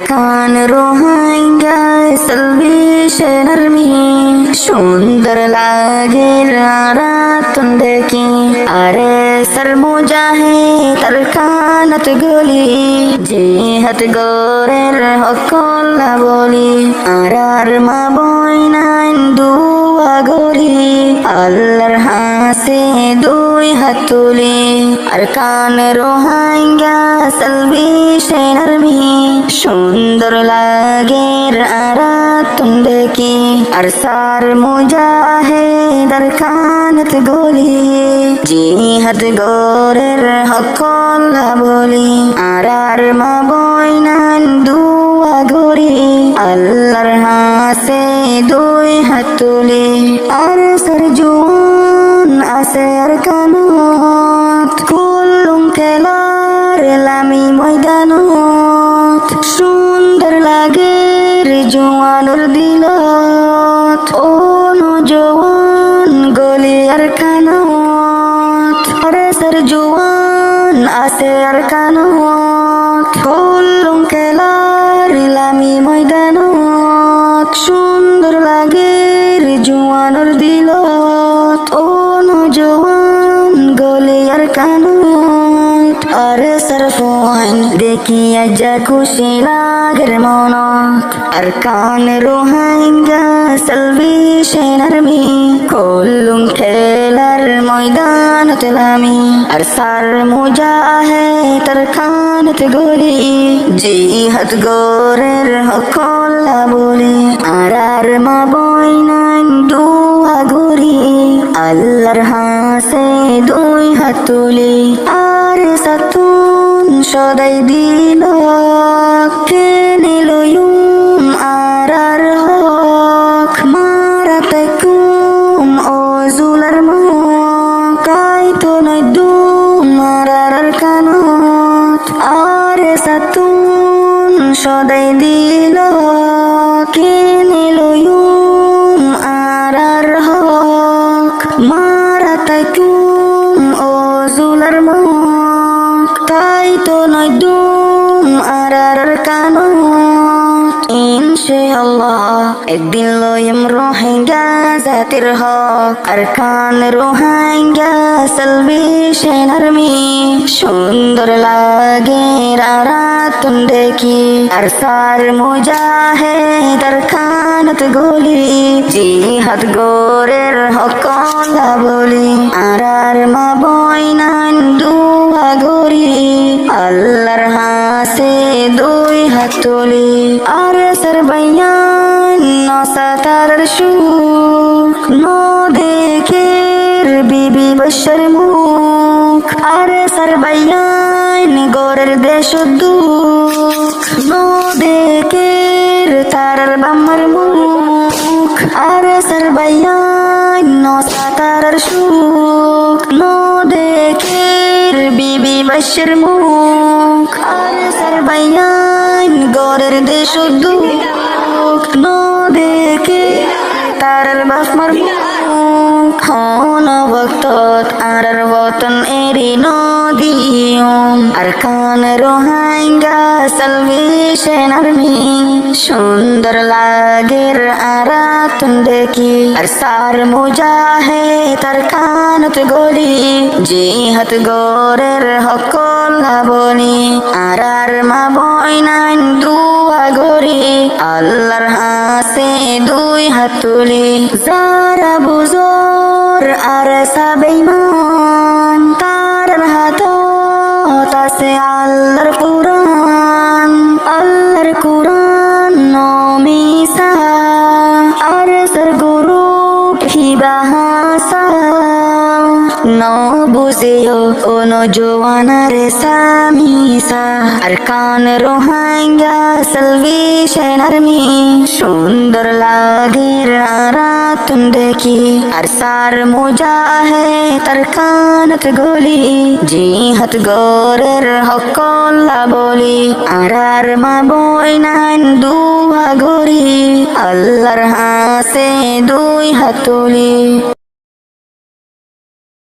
কান Rohingya salvation army সুন্দর লাগে রাতন দেখি আরে সর মুজাহিদ তার কানত গলি জিহাদ গোরের হকল্লা বলি আর মা বইনান দুয়া গরি আল্লাহর হাসে দুই হাত তুলি আর কান রোহাঙ্গা সালভেশন আর্মি সুন্দর লাগে রাতন দেখি আর সার মুজাহিদ আর কানত গলি জিহাদ গোরের হকল্লা বলি আর মা বইনান দুয়া গরি আল্লাহর হাসে দুই হাত তুলি আর সার জুয়ান আছে আর কানত কুলুম খেলার লামি ময়দানত সুন্দর লাগে জোয়ানুর দিলত ও নজওয়ান গলি আর কানত আরে সার জোয়ান আছে আর কানত কুলুম খেলার লামি ময়দানত সুন্দর লাগে জোয়ানুর দিলত ও নজওয়ান গলি আর কানত আরে সরফোন দেখিয়া যা খুশি লাগের মনত আর কান রোহাঙ্গা সালভেশন আর্মি কলুম খেলার ময়দানত লামি আর সার মুজাহিদ তার কানত গলি জিহাদ গোরের হকল্লা বলি আর মা বইনান দুয়া গরি আল্লাহর হাসে দুই হাত তুলি আর সাতুন সদাই দিল কেনে লয়ুম আর হক মারাতে কুম ও জুলার মুখ কাই তো নয় দুম আর কানত আর সাতুন সদাই দিল কেনে লয়ুম আর হক মারাতে কুম ও জুলার মুখ তাই তো নয় দুম আর কানত ইনশাআল্লাহ একদিন লয়ম রোহিঙ্গা জাতির হক আর কান রোহিঙ্গা সালভেশন আর্মি সুন্দর লাগে রাতন দেখি আর সার মুজাহিদ আর কানত গলি জিহাদ গোরের হকল্লা বলি আর মা বইনান দুয়া গরি আল্লাহর হাসে দুই হাত তুলি আর সার বাইয়ান নসাতার সুখ ন দেখের বিবি বশর মুখ আর সার বাইয়ান গোরের দেশ দুঃখ ন দেখের তারার বাম্মার মুখ আর সার বাইয়ান নসাতার সুখ ন দেখের বিবি বশর মুখ আর সার বাইয়ান গোরের দেশ দুঃখ ন দেখে তারার বাপমার মুখ হন ভক্তত আর বতন এরি নদিয়ম আর কান রোহাঙ্গা সালভেশন আর্মি সুন্দর লাগে রাতন দেখি আর সার মুজাহিদ তার কানত গলি জিহাদ গোরের হকল্লা বলি আর মা বইনান দুয়া গরি আল্লাহর হাসে দুই হাত তুলি যারা বুজুর আর সাবেইমান তার হাতত আছে আল্লাহর কুরআন নমিসা আর সর গুরু হিবাহাসা ন বুঝেও ও নজওয়ানার সামিসা আর কান রোহাঙ্গা সালভেশন আর্মি সুন্দর লাগে রাতন দেখি আর সার মুজাহিদ তার কানত গলি জিহাদ গোরের হকল্লা বলি আর মা বইনান দুয়া গরি আল্লাহর হাসে দুই হাত তুলি